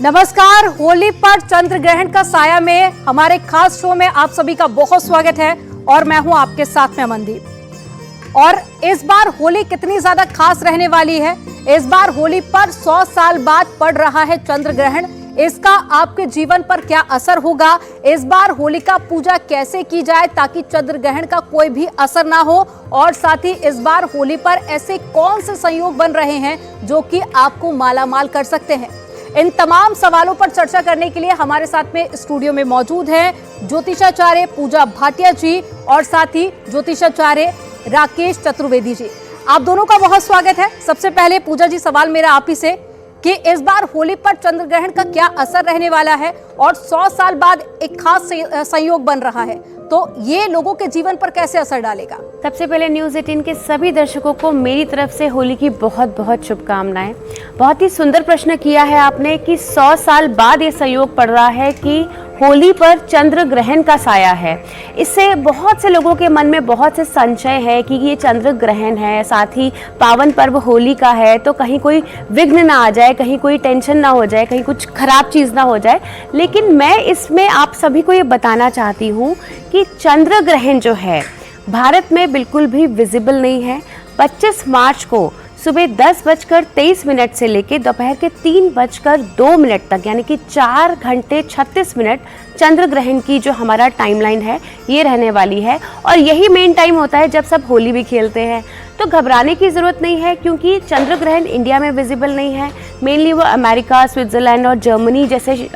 नमस्कार। होली पर चंद्र ग्रहण का साया में हमारे खास शो में आप सभी का बहुत स्वागत है और मैं हूं आपके साथ में अमनदीप। और इस बार होली कितनी ज्यादा खास रहने वाली है। इस बार होली पर 100 साल बाद पड़ रहा है चंद्र ग्रहण। इसका आपके जीवन पर क्या असर होगा, इस बार होलिका पूजा कैसे की जाए ताकि चंद्र ग्रहण का कोई भी असर ना हो, और साथ ही इस बार होली पर ऐसे कौन से संयोग बन रहे हैं जो कि आपको मालामाल कर सकते हैं। इन तमाम सवालों पर चर्चा करने के लिए हमारे साथ में स्टूडियो में मौजूद हैं ज्योतिषाचार्य पूजा भाटिया जी और साथ ही ज्योतिषाचार्य राकेश चतुर्वेदी जी। आप दोनों का बहुत स्वागत है। सबसे पहले पूजा जी, सवाल मेरा आप ही से कि इस बार होली पर चंद्र ग्रहण का क्या असर रहने वाला है और 100 साल बाद एक खास संयोग बन रहा है, तो ये लोगों के जीवन पर कैसे असर डालेगा। सबसे पहले न्यूज़ 18 के सभी दर्शकों को मेरी तरफ से होली की बहुत बहुत शुभकामनाएं। बहुत ही सुंदर प्रश्न किया है आपने कि 100 साल बाद ये संयोग पड़ रहा है कि होली पर चंद्र ग्रहण का साया है। इससे बहुत से लोगों के मन में बहुत से संशय है कि ये चंद्र ग्रहण है, साथ ही पावन पर्व होली का है, तो कहीं कोई विघ्न ना आ जाए, कहीं कोई टेंशन ना हो जाए, कहीं कुछ खराब चीज़ ना हो जाए। लेकिन मैं इसमें आप सभी को ये बताना चाहती हूँ कि चंद्र ग्रहण जो है भारत में बिल्कुल भी विजिबल नहीं है। 25 मार्च को सुबह 10:23 से लेकर दोपहर के 3:02 तक, यानी कि 4 घंटे 36 मिनट चंद्र ग्रहण की जो हमारा टाइमलाइन है ये रहने वाली है। और यही मेन टाइम होता है जब सब होली भी खेलते हैं, तो घबराने की ज़रूरत नहीं है क्योंकि चंद्र ग्रहण इंडिया में विजिबल नहीं है। मेनली वो अमेरिका, स्विट्ज़रलैंड और जर्मनी जैसे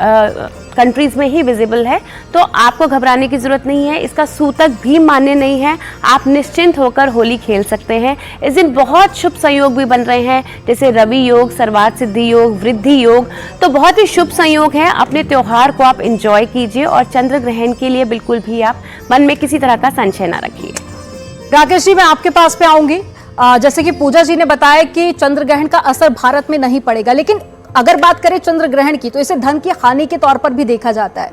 कंट्रीज़ में ही विजिबल है, तो आपको घबराने की ज़रूरत नहीं है। इसका सूतक भी मान्य नहीं है, आप निश्चिंत होकर होली खेल सकते हैं। इस दिन बहुत शुभ संयोग भी बन रहे हैं, जैसे रवि योग, सर्वार्थ सिद्धि योग, वृद्धि योग, तो बहुत ही शुभ संयोग है। अपने त्यौहार को आप इंजॉय कीजिए और चंद्र ग्रहण के लिए बिल्कुल भी आप मन में किसी तरह का संशय ना रखिए। राकेश जी, मैं आपके पास पे आऊंगी। जैसे कि पूजा जी ने बताया कि चंद्र ग्रहण का असर भारत में नहीं पड़ेगा, लेकिन अगर बात करें चंद्र ग्रहण की तो इसे धन की हानि के तौर पर भी देखा जाता है।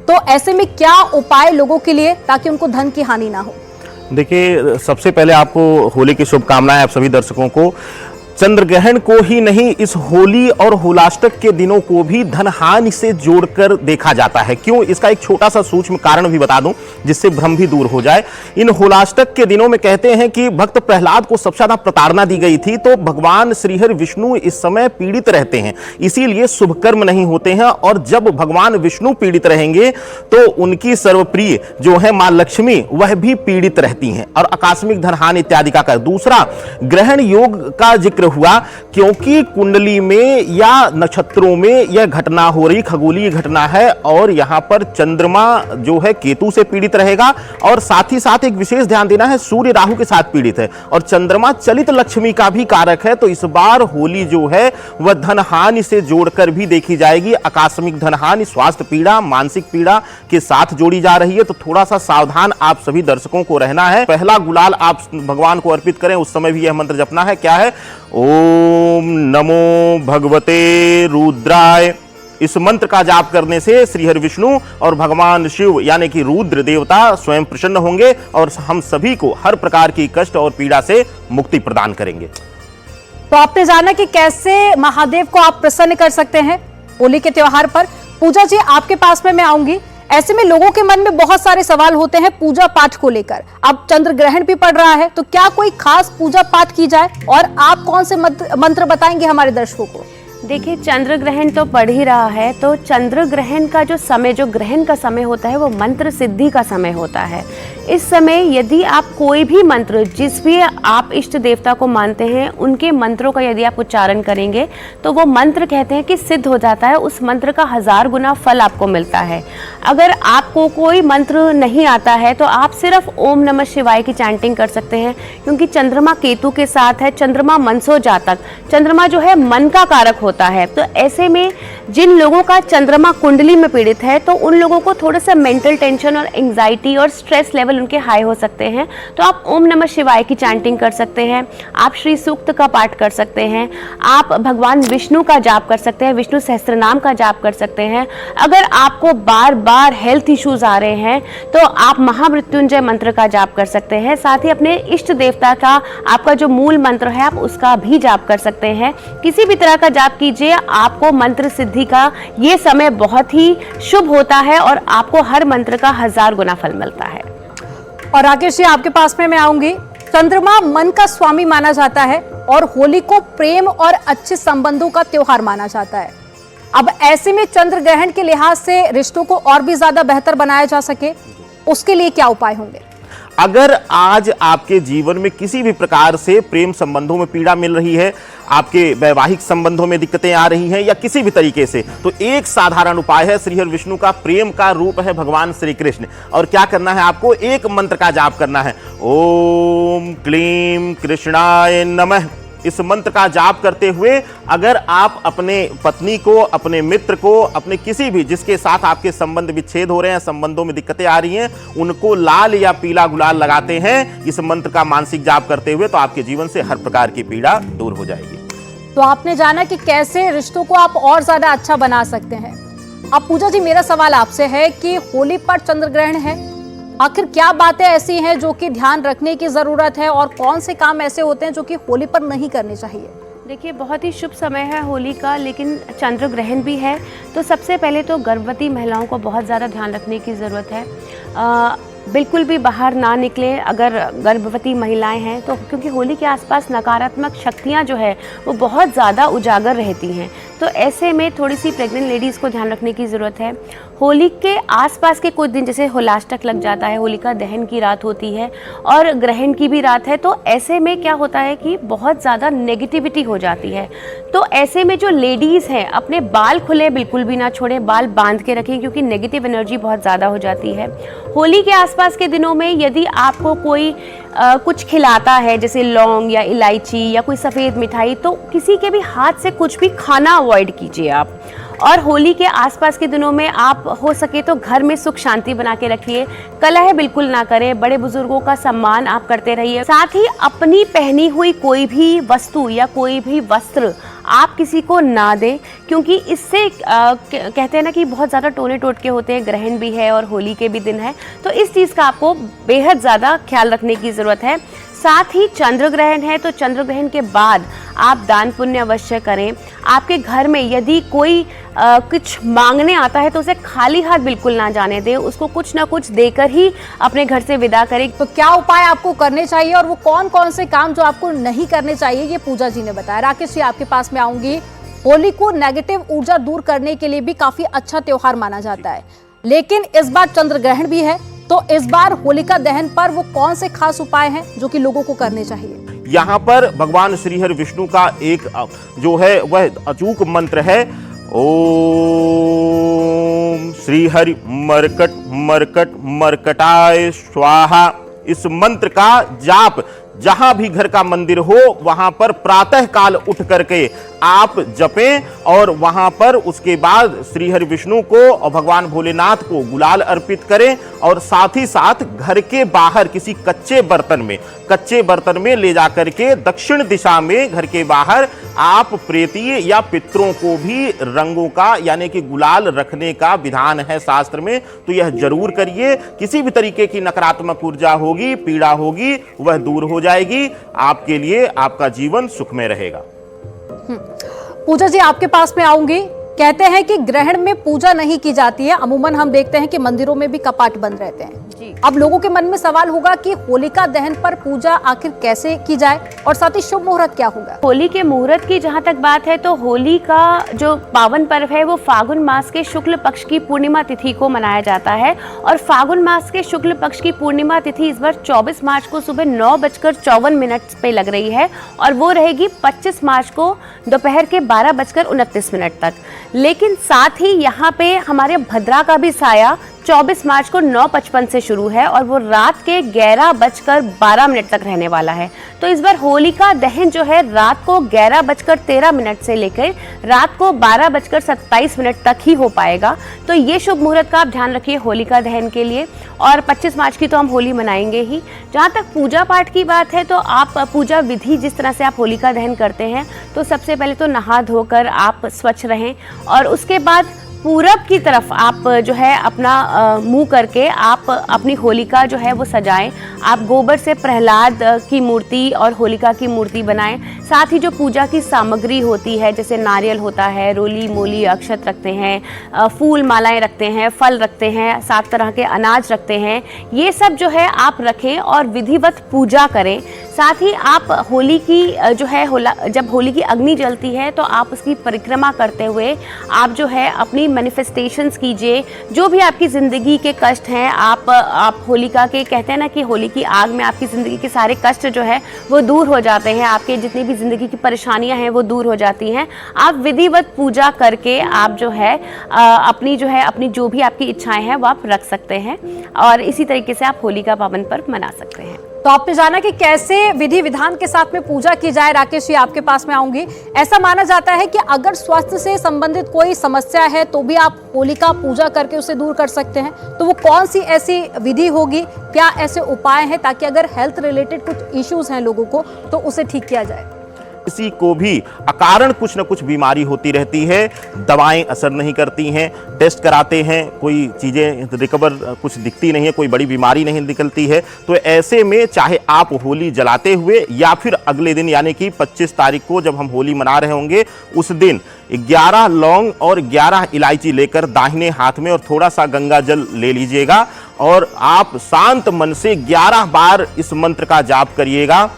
तो ऐसे में क्या उपाय लोगों के लिए ताकि उनको धन की हानि ना हो। देखिए, सबसे पहले आपको होली की शुभकामनाएं आप सभी दर्शकों को। चंद्र ग्रहण को ही नहीं, इस होली और होलाष्टक के दिनों को भी धन हानि से जोड़कर देखा जाता है। क्यों? इसका एक छोटा सा सूक्ष्म कारण भी बता दूं जिससे भ्रम भी दूर हो जाए। इन होलाष्टक के दिनों में कहते हैं कि भक्त प्रहलाद को सबसे ज्यादा प्रताड़ना दी गई थी, तो भगवान श्रीहरि विष्णु इस समय पीड़ित रहते हैं, इसीलिए शुभ कर्म नहीं होते हैं। और जब भगवान विष्णु पीड़ित रहेंगे तो उनकी सर्वप्रिय जो है मां लक्ष्मी, वह भी पीड़ित रहती हैं और आकस्मिक धन हानि इत्यादि का कर। दूसरा, ग्रहण योग का जिक्र हुआ क्योंकि कुंडली में या नक्षत्रों में यह घटना हो रही, खगोलीय घटना है, और यहां पर चंद्रमा जो है केतु से पीड़ित रहेगा। और साथ ही साथ एक विशेष ध्यान देना है, सूर्य राहु के साथ पीड़ित है और चंद्रमा चलित लक्ष्मी का भी कारक है। तो इस बार होली जो है वह धन हानि से जोड़कर भी देखी जाएगी। आकस्मिक धन हानि, स्वास्थ्य पीड़ा, मानसिक पीड़ा के साथ जोड़ी जा रही है, तो थोड़ा सा सावधान आप सभी दर्शकों को रहना है। पहला गुलाल आप भगवान को अर्पित करें, उस समय भी यह मंत्र जपना है। क्या है? ओम नमो भगवते रुद्राय। इस मंत्र का जाप करने से श्रीहरि विष्णु और भगवान शिव यानी कि रुद्र देवता स्वयं प्रसन्न होंगे और हम सभी को हर प्रकार की कष्ट और पीड़ा से मुक्ति प्रदान करेंगे। तो आपने जाना कि कैसे महादेव को आप प्रसन्न कर सकते हैं होली के त्योहार पर। पूजा जी, आपके पास में मैं आऊंगी। ऐसे में लोगों के मन में बहुत सारे सवाल होते हैं पूजा पाठ को लेकर। अब चंद्र ग्रहण भी पड़ रहा है, तो क्या कोई खास पूजा पाठ की जाए और आप कौन से मंत्र बताएंगे हमारे दर्शकों को। देखिए, चंद्र ग्रहण तो पड़ ही रहा है, तो चंद्र ग्रहण का जो समय, जो ग्रहण का समय होता है, वो मंत्र सिद्धि का समय होता है। इस समय यदि आप कोई भी मंत्र, जिस भी आप इष्ट देवता को मानते हैं, उनके मंत्रों का यदि आप उच्चारण करेंगे तो वो मंत्र कहते हैं कि सिद्ध हो जाता है। उस मंत्र का 1000 गुना फल आपको मिलता है। अगर आपको कोई मंत्र नहीं आता है तो आप सिर्फ ओम नमः शिवाय की चैंटिंग कर सकते हैं, क्योंकि चंद्रमा केतु के साथ है। चंद्रमा मनसो जातक, चंद्रमा जो है मन का कारक होता है। तो ऐसे में जिन लोगों का चंद्रमा कुंडली में पीड़ित है, तो उन लोगों को थोड़ा सा मेंटल टेंशन और एंजाइटी और स्ट्रेस लेवल लेवल उनके हाई हो सकते हैं, तो आप ओम नमः शिवाय की चैंटिंग कर सकते हैं, आप श्री सूक्त का पाठ कर सकते हैं, आप भगवान विष्णु का जाप कर सकते हैं, विष्णु सहस्त्रनाम का जाप कर सकते हैं। अगर आपको बार बार हेल्थ इश्यूज आ रहे हैं तो आप महामृत्युंजय मंत्र का जाप कर सकते हैं। साथ ही अपने इष्ट देवता का आपका जो मूल मंत्र है आप उसका भी जाप कर सकते हैं। किसी भी तरह का जाप कीजिए, आपको मंत्र सिद्धि का ये समय बहुत ही शुभ होता है और आपको हर मंत्र का 1000 गुना फल मिलता है। और राकेश जी, आपके पास में मैं आऊंगी। चंद्रमा मन का स्वामी माना जाता है और होली को प्रेम और अच्छे संबंधों का त्योहार माना जाता है। अब ऐसे में चंद्र ग्रहण के लिहाज से रिश्तों को और भी ज्यादा बेहतर बनाया जा सके, उसके लिए क्या उपाय होंगे? अगर आज आपके जीवन में किसी भी प्रकार से प्रेम संबंधों में पीड़ा मिल रही है, आपके वैवाहिक संबंधों में दिक्कतें आ रही हैं या किसी भी तरीके से, तो एक साधारण उपाय है। श्रीहरि विष्णु का प्रेम का रूप है भगवान श्री कृष्ण, और क्या करना है आपको? एक मंत्र का जाप करना है, ओम क्लीम कृष्णाय नमः। इस मंत्र का जाप करते हुए अगर आप अपने पत्नी को, अपने मित्र को, अपने किसी भी जिसके साथ आपके संबंध विच्छेद हो रहे हैं, संबंधों में दिक्कतें आ रही हैं, उनको लाल या पीला गुलाल लगाते हैं इस मंत्र का मानसिक जाप करते हुए, तो आपके जीवन से हर प्रकार की पीड़ा दूर हो जाएगी। तो आपने जाना कि कैसे रिश्तों को आप और ज्यादा अच्छा बना सकते हैं। अब पूजा जी, मेरा सवाल आपसे है कि होली पर चंद्र ग्रहण है, आखिर क्या बातें ऐसी हैं जो कि ध्यान रखने की जरूरत है और कौन से काम ऐसे होते हैं जो कि होली पर नहीं करने चाहिए? देखिए, बहुत ही शुभ समय है होली का, लेकिन चंद्र ग्रहण भी है। तो सबसे पहले तो गर्भवती महिलाओं को बहुत ज़्यादा ध्यान रखने की ज़रूरत है। बिल्कुल भी बाहर ना निकले अगर गर्भवती महिलाएं हैं तो, क्योंकि होली के आसपास नकारात्मक शक्तियां जो है वो बहुत ज़्यादा उजागर रहती हैं। तो ऐसे में थोड़ी सी प्रेग्नेंट लेडीज़ को ध्यान रखने की ज़रूरत है। होली के आसपास के कुछ दिन, जैसे होलाष्टक लग जाता है, होलिका दहन की रात होती है और ग्रहण की भी रात है, तो ऐसे में क्या होता है कि बहुत ज़्यादा नेगेटिविटी हो जाती है। तो ऐसे में जो लेडीज़ हैं अपने बाल खुले बिल्कुल भी ना छोड़ें, बाल बांध के रखें, क्योंकि नेगेटिव एनर्जी बहुत ज़्यादा हो जाती है। होली के आसपास के दिनों में यदि आपको कोई कुछ खिलाता है, जैसे लौंग या इलायची या कोई सफ़ेद मिठाई, तो किसी के भी हाथ से कुछ भी खाना अवॉइड कीजिए आप। और होली के आसपास के दिनों में आप हो सके तो घर में सुख शांति बना के रखिए, कलह बिल्कुल ना करें, बड़े बुजुर्गों का सम्मान आप करते रहिए। साथ ही अपनी पहनी हुई कोई भी वस्तु या कोई भी वस्त्र आप किसी को ना दें, क्योंकि इससे कहते हैं ना कि बहुत ज़्यादा टोने टोटके होते हैं, ग्रहण भी है और होली के भी दिन है, तो इस चीज़ का आपको बेहद ज़्यादा ख्याल रखने की ज़रूरत है। साथ ही चंद्र ग्रहण है, तो चंद्र ग्रहण के बाद आप दान पुण्य अवश्य करें। आपके घर में यदि कोई कुछ मांगने आता है तो उसे खाली हाथ बिल्कुल ना जाने दें, उसको कुछ ना कुछ देकर ही अपने घर से विदा करें। तो क्या उपाय आपको करने चाहिए और वो कौन कौन से काम जो आपको नहीं करने चाहिए, ये पूजा जी ने बताया। राकेश जी, आपके पास में आऊंगी। होली को नेगेटिव ऊर्जा दूर करने के लिए भी काफी अच्छा त्योहार माना जाता है, लेकिन इस बार चंद्र ग्रहण भी है, तो इस बार होलिका दहन पर वो कौन से खास उपाय हैं जो कि लोगों को करने चाहिए? यहाँ पर भगवान श्रीहरि विष्णु का एक जो है वह अचूक मंत्र है, ओम श्रीहरि मरकट मरकट मरकटाय स्वाहा। इस मंत्र का जाप जहां भी घर का मंदिर हो वहां पर प्रातः काल उठ करके आप जपें, और वहां पर उसके बाद श्रीहरि विष्णु को और भगवान भोलेनाथ को गुलाल अर्पित करें, और साथ ही साथ घर के बाहर किसी कच्चे बर्तन में ले जाकर के दक्षिण दिशा में घर के बाहर आप प्रेतीय या पितरों को भी रंगों का यानी कि गुलाल रखने का विधान है शास्त्र में, तो यह जरूर करिए। किसी भी तरीके की नकारात्मक ऊर्जा होगी, पीड़ा होगी, वह दूर हो जाएगी, आपके लिए आपका जीवन सुखमय रहेगा। पूजा जी, आपके पास में आऊंगी। कहते हैं कि ग्रहण में पूजा नहीं की जाती है, अमूमन हम देखते हैं कि मंदिरों में भी कपाट बंद रहते हैं। अब लोगों के मन में सवाल होगा कि होलिका दहन पर पूजा आखिर कैसे की जाए, और साथ ही शुभ मुहूर्त क्या होगा? होली के मुहूर्त की जहाँ तक बात है, तो होली का जो पावन पर्व है वो फागुन मास के शुक्ल पक्ष की पूर्णिमा तिथि को मनाया जाता है, और फागुन मास के शुक्ल पक्ष की पूर्णिमा तिथि इस बार 24 मार्च को सुबह 9:54 पे लग रही है, और वो रहेगी 25 मार्च को दोपहर के 12:29 तक। लेकिन साथ ही यहाँ पे हमारे भद्रा का भी साया 24 मार्च को 9:55 से शुरू है और वो रात के 11:12 तक रहने वाला है। तो इस बार होलिका दहन जो है रात को 11:13 से लेकर रात को 12:27 तक ही हो पाएगा। तो ये शुभ मुहूर्त का आप ध्यान रखिए होलिका दहन के लिए। और 25 मार्च की तो हम होली मनाएंगे ही। जहाँ तक पूजा पाठ की बात है तो आप पूजा विधि जिस तरह से आप होलिका दहन करते हैं, तो सबसे पहले तो नहा धोकर आप स्वच्छ रहें और उसके बाद पूरब की तरफ आप जो है अपना मुंह करके आप अपनी होलिका जो है वो सजाएं। आप गोबर से प्रहलाद की मूर्ति और होलिका की मूर्ति बनाएं। साथ ही जो पूजा की सामग्री होती है, जैसे नारियल होता है, रोली मूली अक्षत रखते हैं, फूल मालाएं रखते हैं, फल रखते हैं, 7 तरह के अनाज रखते हैं, ये सब जो है आप रखें और विधिवत पूजा करें। साथ ही आप होली की जो है जब होली की अग्नि जलती है तो आप उसकी परिक्रमा करते हुए आप जो है अपनी मैनिफेस्टेशंस कीजिए। जो भी आपकी ज़िंदगी के कष्ट हैं, आप होलिका के कहते हैं ना कि होली की आग में आपकी ज़िंदगी के सारे कष्ट जो है वो दूर हो जाते हैं, आपके जितनी भी ज़िंदगी की परेशानियां हैं वो दूर हो जाती हैं। आप विधिवत पूजा करके आप जो है अपनी जो भी आपकी इच्छाएं हैं वो आप रख सकते हैं और इसी तरीके से आप होली का पावन पर्व मना सकते हैं। तो आपने जाना कि कैसे विधि विधान के साथ में पूजा की जाए। राकेश जी, आपके पास में आऊंगी। ऐसा माना जाता है कि अगर स्वास्थ्य से संबंधित कोई समस्या है तो भी आप होलिका पूजा करके उसे दूर कर सकते हैं। तो वो कौन सी ऐसी विधि होगी, क्या ऐसे उपाय हैं ताकि अगर हेल्थ रिलेटेड कुछ इश्यूज हैं लोगों को तो उसे ठीक किया जाए? किसी को भी अकारण कुछ न कुछ बीमारी होती रहती है, दवाएं असर नहीं करती हैं, टेस्ट कराते हैं, कोई चीज़ें रिकवर कुछ दिखती नहीं है, कोई बड़ी बीमारी नहीं निकलती है। तो ऐसे में चाहे आप होली जलाते हुए या फिर अगले दिन यानी कि 25 तारीख को जब हम होली मना रहे होंगे उस दिन 11 लौंग और 11 इलायची लेकर दाहिने हाथ में और थोड़ा सा गंगा जल ले लीजिएगा और आप शांत मन से 11 बार इस मंत्र का जाप करिएगा।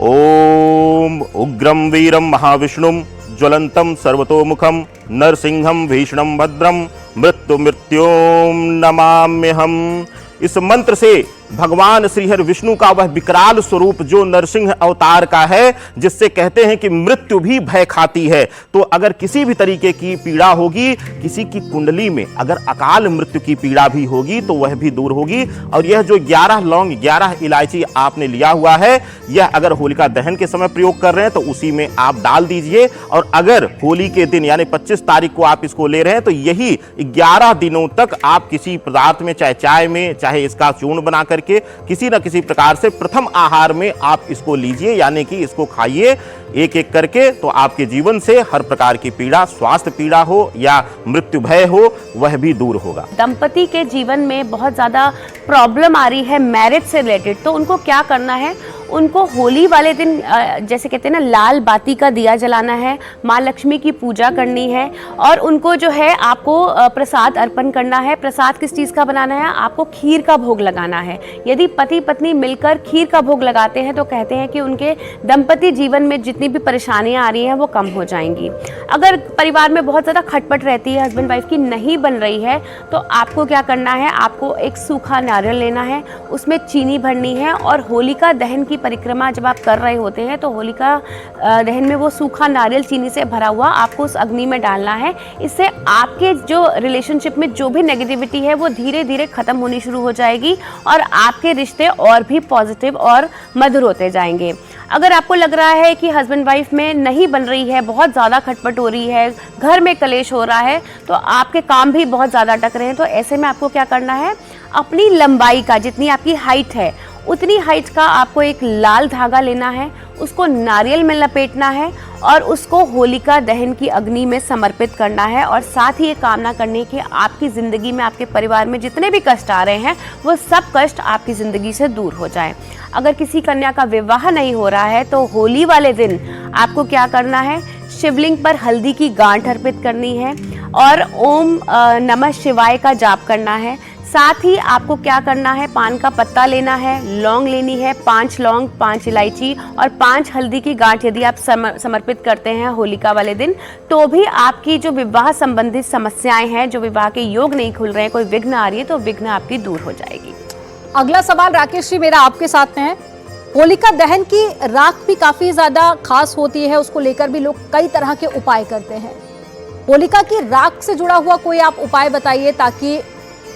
ओम उग्रम वीरम महाविष्णुम ज्वलंतम सर्वतोमुखम नरसिंहम भीषणम भद्रम मृत्युम नमाम्यहम्। इस मंत्र से भगवान श्रीहरि विष्णु का वह विकराल स्वरूप जो नरसिंह अवतार का है, जिससे कहते हैं कि मृत्यु भी भय खाती है। तो अगर किसी भी तरीके की पीड़ा होगी, किसी की कुंडली में अगर अकाल मृत्यु की पीड़ा भी होगी तो वह भी दूर होगी। और यह जो 11 लौंग 11 इलायची आपने लिया हुआ है, यह अगर होलिका दहन के समय प्रयोग कर रहे हैं तो उसी में आप डाल दीजिए। और अगर होली के दिन यानी 25 तारीख को आप इसको ले रहे हैं तो यही 11 दिनों तक आप किसी पदार्थ में, चाहे चाय में, चाहे इसका चूर्ण बना करके किसी न किसी प्रकार से प्रथम आहार में आप इसको लीजिए, यानी कि इसको खाइए एक एक करके। तो आपके जीवन से हर प्रकार की पीड़ा, स्वास्थ्य पीड़ा हो या मृत्यु भय हो, वह भी दूर होगा। दंपति के जीवन में बहुत ज़्यादा प्रॉब्लम आ रही है मैरिज से रिलेटेड, तो उनको क्या करना है? उनको होली वाले दिन जैसे कहते हैं ना, लाल बाती का दिया जलाना है, माँ लक्ष्मी की पूजा करनी है और उनको जो है आपको प्रसाद अर्पण करना है। प्रसाद किस चीज़ का बनाना है? आपको खीर का भोग लगाना है। यदि पति पत्नी मिलकर खीर का भोग लगाते हैं तो कहते हैं कि उनके दंपति जीवन में जितनी भी परेशानियां आ रही हैं वो कम हो जाएंगी। अगर परिवार में बहुत ज़्यादा खटपट रहती है, हस्बैंड वाइफ की नहीं बन रही है, तो आपको क्या करना है? आपको एक सूखा नारियल लेना है, उसमें चीनी भरनी है और होलिका दहन की परिक्रमा जब आप कर रहे होते हैं तो होलिका दहन में वो सूखा नारियल चीनी से भरा हुआ आपको उस अग्नि में डालना है। इससे आपके जो रिलेशनशिप में जो भी नेगेटिविटी है वो धीरे धीरे खत्म होनी शुरू हो जाएगी और आपके रिश्ते और भी पॉजिटिव और मधुर होते जाएंगे। अगर आपको लग रहा है कि हस्बैंड वाइफ में नहीं बन रही है, बहुत ज़्यादा खटपट हो रही है, घर में कलेश हो रहा है, तो आपके काम भी बहुत ज़्यादा अटक रहे हैं, तो ऐसे में आपको क्या करना है? अपनी लंबाई का, जितनी आपकी हाइट है उतनी हाइट का आपको एक लाल धागा लेना है, उसको नारियल में लपेटना है और उसको होलिका दहन की अग्नि में समर्पित करना है। और साथ ही ये कामना करनी है कि आपकी ज़िंदगी में, आपके परिवार में जितने भी कष्ट आ रहे हैं वो सब कष्ट आपकी ज़िंदगी से दूर हो जाए। अगर किसी कन्या का विवाह नहीं हो रहा है तो होली वाले दिन आपको क्या करना है? शिवलिंग पर हल्दी की गांठ अर्पित करनी है और ओम नमः शिवाय का जाप करना है। साथ ही आपको क्या करना है? पान का पत्ता लेना है, लौंग लेनी है, 5 लौंग, 5 इलायची और 5 हल्दी की गांठ यदि आप समर्पित करते हैं होलिका वाले दिन, तो भी आपकी जो विवाह संबंधित समस्याएं हैं, जो विवाह के योग नहीं खुल रहे हैं, कोई विघ्न आ रही है, तो विघ्न आपकी दूर हो जाएगी। अगला सवाल राकेश जी मेरा आपके साथ में है। होलिका दहन की राख भी काफी ज्यादा खास होती है, उसको लेकर भी लोग कई तरह के उपाय करते हैं। होलिका की राख से जुड़ा हुआ कोई आप उपाय बताइए ताकि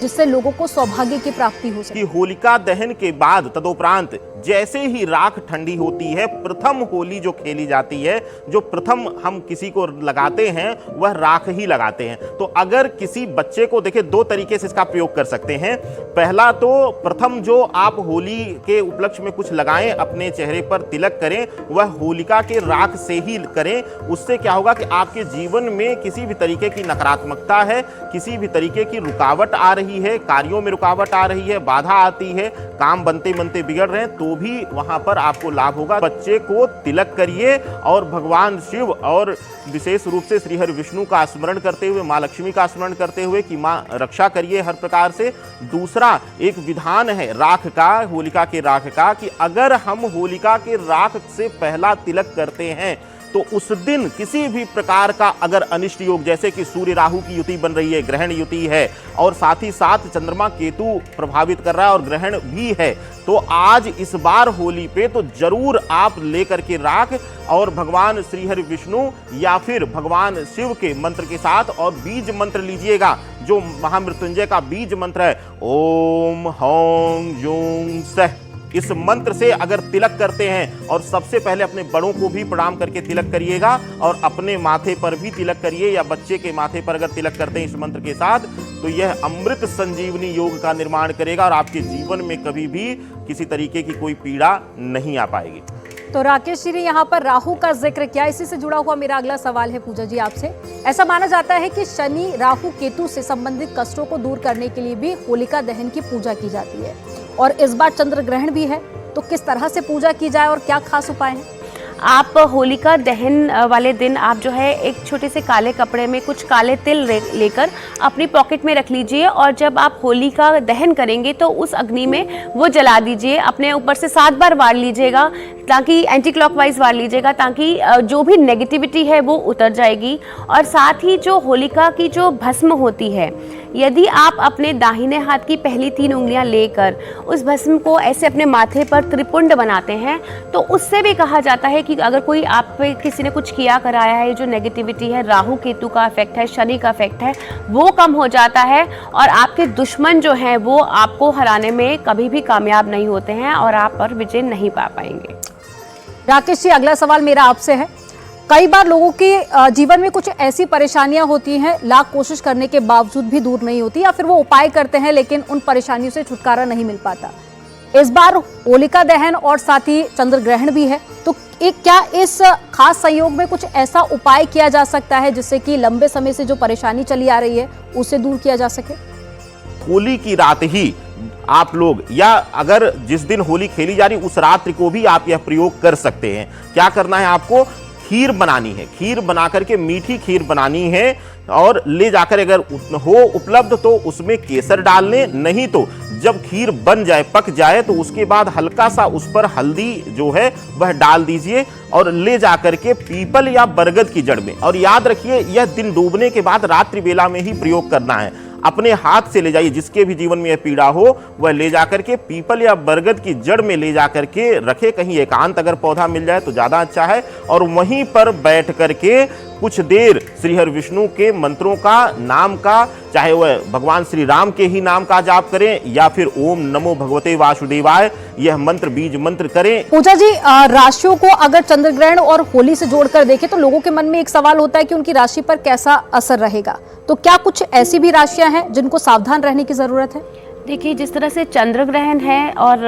जिससे लोगों को सौभाग्य की प्राप्ति हो सके। कि होलिका दहन के बाद तदोपरांत जैसे ही राख ठंडी होती है, प्रथम होली जो खेली जाती है, जो प्रथम हम किसी को लगाते हैं वह राख ही लगाते हैं। तो अगर किसी बच्चे को देखिए, दो तरीके से इसका प्रयोग कर सकते हैं। पहला तो प्रथम जो आप होली के उपलक्ष्य में कुछ लगाएं, अपने चेहरे पर तिलक करें, वह होलिका के राख से ही करें। उससे क्या होगा कि आपके जीवन में किसी भी तरीके की नकारात्मकता है, किसी भी तरीके की रुकावट आ रही है, कार्यों में रुकावट आ रही है, बाधा आती है, काम बनते बनते बिगड़ रहे हैं, तो भी वहां पर आपको लाभ होगा। बच्चे को तिलक करिए और भगवान शिव और विशेष रूप से श्री हरि विष्णु का स्मरण करते हुए, माँ लक्ष्मी का स्मरण करते हुए कि माँ रक्षा करिए हर प्रकार से। दूसरा एक विधान है राख का, होलिका के राख का, कि अगर हम होलिका के राख से पहला तिलक करते हैं तो उस दिन किसी भी प्रकार का अगर अनिष्ट योग, जैसे कि सूर्य राहु की युति बन रही है, ग्रहण युति है, और साथ ही साथ चंद्रमा केतु प्रभावित कर रहा है और ग्रहण भी है, तो आज इस बार होली पे तो जरूर आप लेकर के राख और भगवान श्री हरि विष्णु या फिर भगवान शिव के मंत्र के साथ और बीज मंत्र लीजिएगा, जो महामृत्युंजय का बीज मंत्र है, ओम हौं यूं सह। इस मंत्र से अगर तिलक करते हैं, और सबसे पहले अपने बड़ों को भी प्रणाम करके तिलक करिएगा और अपने माथे पर भी तिलक करिए, या बच्चे के माथे पर अगर तिलक करते हैं इस मंत्र के साथ, तो यह अमृत संजीवनी योग का निर्माण करेगा और आपके जीवन में कभी भी किसी तरीके की कोई पीड़ा नहीं आ पाएगी। तो राकेश जी ने यहाँ पर राहु का जिक्र किया। इसी से जुड़ा हुआ मेरा अगला सवाल है पूजा जी आपसे। ऐसा माना जाता है कि शनि, राहु, केतु से संबंधित कष्टों को दूर करने के लिए भी होलिका दहन की पूजा की जाती है, और इस बार चंद्र ग्रहण भी है, तो किस तरह से पूजा की जाए और क्या खास उपाय हैं? आप होलिका दहन वाले दिन आप जो है एक छोटे से काले कपड़े में कुछ काले तिल लेकर अपनी पॉकेट में रख लीजिए, और जब आप होलिका दहन करेंगे तो उस अग्नि में वो जला दीजिए। अपने ऊपर से 7 बार वार लीजिएगा, ताकि एंटी क्लॉकवाइज वार लीजिएगा, ताकि जो भी नेगेटिविटी है वो उतर जाएगी। और साथ ही जो होलिका की जो भस्म होती है, यदि आप अपने दाहिने हाथ की पहली 3 उंगलियां लेकर उस भस्म को ऐसे अपने माथे पर त्रिपुंड बनाते हैं, तो उससे भी कहा जाता है कि अगर कोई आप पे किसी ने कुछ किया कराया है, जो नेगेटिविटी है, राहु केतु का इफेक्ट है, शनि का इफेक्ट है, वो कम हो जाता है और आपके दुश्मन जो हैं वो आपको हराने में कभी भी कामयाब नहीं होते हैं और आप पर विजय नहीं पा पाएंगे। राकेश जी, अगला सवाल मेरा आपसे है। कई बार लोगों के जीवन में कुछ ऐसी परेशानियां होती हैं, लाख कोशिश करने के बावजूद भी दूर नहीं होती, या फिर वो उपाय करते हैं लेकिन उन परेशानियों से छुटकारा नहीं मिल पाता। इस बार होलिका दहन और साथ ही चंद्र ग्रहण भी है, तो क्या इस खास संयोग में कुछ ऐसा उपाय किया जा सकता है जिससे कि लंबे समय से जो परेशानी चली आ रही है उसे दूर किया जा सके? होली की रात ही आप लोग, या अगर जिस दिन होली खेली जा रही उस रात्रि को भी आप यह प्रयोग कर सकते हैं। क्या करना है आपको? खीर बनानी है, खीर बना करके मीठी खीर बनानी है, और ले जाकर अगर हो उपलब्ध तो उसमें केसर डाल लें, नहीं तो जब खीर बन जाए, पक जाए, तो उसके बाद हल्का सा उस पर हल्दी जो है वह डाल दीजिए और ले जाकर के पीपल या बरगद की जड़ में, और याद रखिए यह दिन डूबने के बाद रात्रि बेला में ही प्रयोग करना है। अपने हाथ से ले जाइए, जिसके भी जीवन में यह पीड़ा हो वह ले जाकर के पीपल या बरगद की जड़ में ले जाकर के रखे। कहीं एकांत अगर पौधा मिल जाए तो ज्यादा अच्छा है, और वहीं पर बैठ करके कुछ देर श्री हरि विष्णु के मंत्रों का, नाम का, चाहे वह भगवान श्री राम के ही नाम का जाप करें या फिर ओम नमो भगवते वासुदेवाय, यह मंत्र बीज मंत्र करें। पूजा जी, राशियों को अगर चंद्र ग्रहण और होली से जोड़कर देखें तो लोगों के मन में एक सवाल होता है कि उनकी राशि पर कैसा असर रहेगा, तो क्या कुछ ऐसी भी राशियां हैं जिनको सावधान रहने की जरूरत है? देखिए, जिस तरह से चंद्र ग्रहण है, और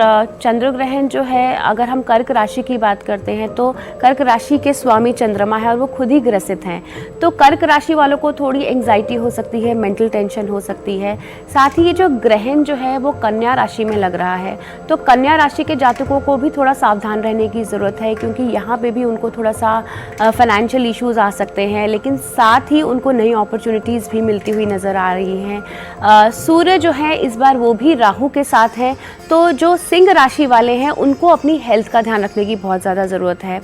चंद्र ग्रहण जो है, अगर हम कर्क राशि की बात करते हैं तो कर्क राशि के स्वामी चंद्रमा है और वो खुद ही ग्रसित हैं, तो कर्क राशि वालों को थोड़ी एंग्जाइटी हो सकती है, मेंटल टेंशन हो सकती है। साथ ही ये जो ग्रहण जो है वो कन्या राशि में लग रहा है, तो कन्या राशि के जातकों को भी थोड़ा सावधान रहने की ज़रूरत है, क्योंकि यहाँ पर भी उनको थोड़ा सा फाइनेंशियल इशूज़ आ सकते हैं, लेकिन साथ ही उनको नई अपॉर्चुनिटीज़ भी मिलती हुई नज़र आ रही हैं। सूर्य जो है इस बार वो भी राहु के साथ है, तो जो सिंह राशि वाले हैं उनको अपनी हेल्थ का ध्यान रखने की बहुत ज़्यादा ज़रूरत है।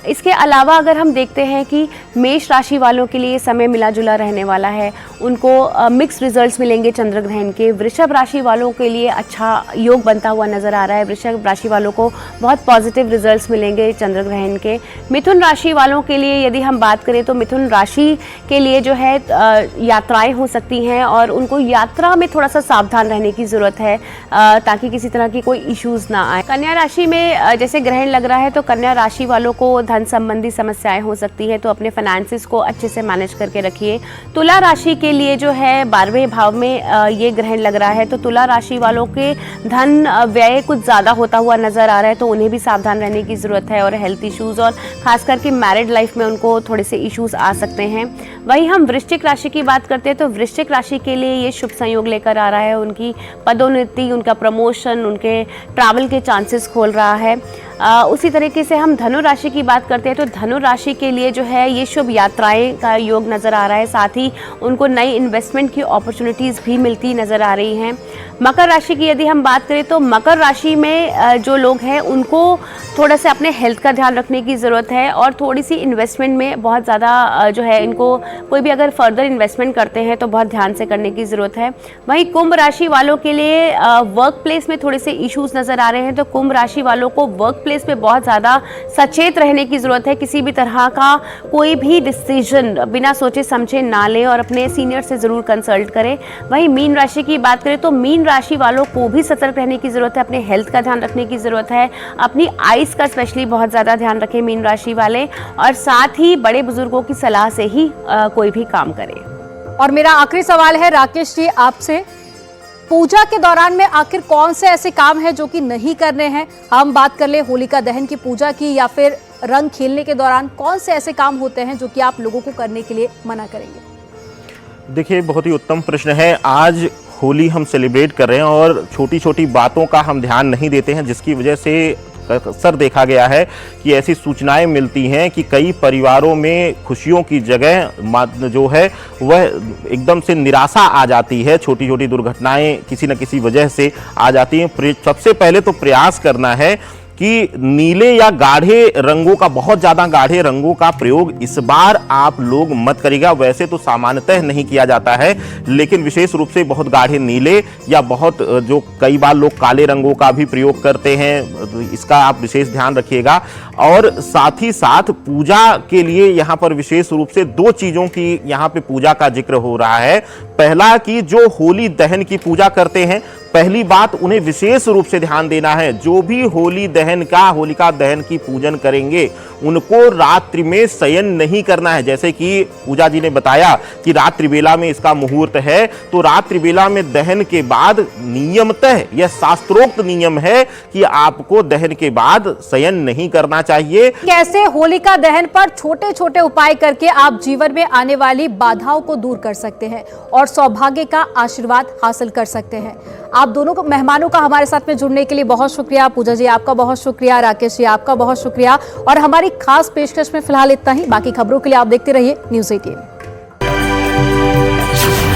इसके अलावा अगर हम देखते हैं कि मेष राशि वालों के लिए समय मिला जुला रहने वाला है, उनको मिक्स रिजल्ट्स मिलेंगे चंद्र ग्रहण के। वृषभ राशि वालों के लिए अच्छा योग बनता हुआ नजर आ रहा है। वृषभ राशि वालों को बहुत पॉजिटिव रिजल्ट्स मिलेंगे चंद्र ग्रहण के। मिथुन राशि वालों के लिए यदि हम बात करें तो मिथुन राशि के लिए जो है यात्राएं हो सकती हैं और उनको यात्रा में थोड़ा सा सावधान रहने की ज़रूरत है ताकि किसी तरह की कोई इश्यूज़ ना आए। कन्या राशि में जैसे ग्रहण लग रहा है तो कन्या राशि वालों को धन संबंधी समस्याएं हो सकती है, तो अपने फाइनेंसिस को अच्छे से मैनेज करके रखिए। तुला राशि के लिए जो है 12वें भाव में ये ग्रहण लग रहा है, तो तुला राशि वालों के धन व्यय कुछ ज़्यादा होता हुआ नज़र आ रहा है, तो उन्हें भी सावधान रहने की ज़रूरत है। और हेल्थ इश्यूज़ और ख़ास करके मैरिड लाइफ में उनको थोड़े से इश्यूज़ आ सकते हैं। वहीं हम वृश्चिक राशि की बात करते हैं तो वृश्चिक राशि के लिए ये शुभ संयोग लेकर आ रहा है। उनकी पदोन्नति, उनका प्रमोशन, उनके ट्रैवल के चांसेस खोल रहा है। उसी तरीके से हम धनु राशि की बात करते हैं तो धनु राशि के लिए जो है ये शुभ यात्राएं का योग नज़र आ रहा है, साथ ही उनको नई इन्वेस्टमेंट की अपॉर्चुनिटीज़ भी मिलती नज़र आ रही हैं। मकर राशि की यदि हम बात करें तो मकर राशि में जो लोग हैं उनको थोड़ा सा अपने हेल्थ का ध्यान रखने की ज़रूरत है और थोड़ी सी इन्वेस्टमेंट में बहुत ज़्यादा जो है इनको कोई भी अगर फर्दर इन्वेस्टमेंट करते हैं तो बहुत ध्यान से करने की ज़रूरत है। वहीं कुंभ राशि वालों के लिए वर्क प्लेस में थोड़े से इश्यूज़ नज़र आ रहे हैं, तो कुंभ राशि वालों को वर्क प्लेस पे बहुत ज़्यादा सचेत रहने की ज़रूरत है। किसी भी तरह का कोई भी डिसीजन बिना सोचे समझे ना लें और अपने सीनियर से ज़रूर कंसल्ट करें। वहीं मीन राशि की बात करें तो मीन राशि वालों को भी सतर्क रहने की ज़रूरत है, अपने हेल्थ का ध्यान रखने की ज़रूरत है, अपनी आइज़ का स्पेशली बहुत ज़्यादा ध्यान रखें मीन राशि वाले, और साथ ही बड़े बुजुर्गों की सलाह से ही कोई भी काम करें। और मेरा आखिरी सवाल है राकेश जी आपसे, पूजा के दौरान में आखिर कौन से ऐसे काम हैं जो कि नहीं करने हैं? हम बात कर ले होलिका दहन की पूजा की या फिर रंग खेलने के दौरान कौन से ऐसे काम होते हैं जो कि आप लोगों को करने के लिए मना करेंगे? देखिए, बहुत ही उत्तम प्रश्न है। आज होली हम सेलिब्रेट कर रहे हैं और छोटी छोटी बातों का हम ध्यान नहीं देते हैं, जिसकी वजह से अक्सर देखा गया है कि ऐसी सूचनाएं मिलती हैं कि कई परिवारों में खुशियों की जगह जो है वह एकदम से निराशा आ जाती है। छोटी छोटी दुर्घटनाएं किसी न किसी वजह से आ जाती हैं। सबसे पहले तो प्रयास करना है कि नीले या गाढ़े रंगों का, बहुत ज़्यादा गाढ़े रंगों का प्रयोग इस बार आप लोग मत करिएगा। वैसे तो सामान्यतः नहीं किया जाता है, लेकिन विशेष रूप से बहुत गाढ़े नीले या बहुत जो कई बार लोग काले रंगों का भी प्रयोग करते हैं, तो इसका आप विशेष ध्यान रखिएगा। और साथ ही साथ पूजा के लिए यहाँ पर विशेष रूप से 2 चीज़ों की यहाँ पे पूजा का जिक्र हो रहा है। पहला कि जो होली दहन की पूजा करते हैं, पहली बात उन्हें विशेष रूप से ध्यान देना है। जो भी होली दहन का, होलिका दहन की पूजन करेंगे उनको रात्रि में शयन नहीं करना है। जैसे कि पूजा जी ने बताया कि रात्रि बेला में इसका मुहूर्त है, तो रात्रि बेला में दहन के बाद नियमतः यह शास्त्रोक्त नियम है कि आपको दहन के बाद शयन नहीं करना चाहिए। कैसे होलिका दहन पर छोटे छोटे उपाय करके आप जीवन में आने वाली बाधाओं को दूर कर सकते हैं और सौभाग्य का आशीर्वाद हासिल कर सकते हैं। आप दोनों को, मेहमानों का हमारे साथ में जुड़ने के लिए बहुत शुक्रिया। पूजा जी आपका बहुत शुक्रिया, राकेश जी आपका बहुत शुक्रिया। और हमारी खास पेशकश में फिलहाल इतना ही। बाकी खबरों के लिए आप देखते रहिए न्यूज़ 18।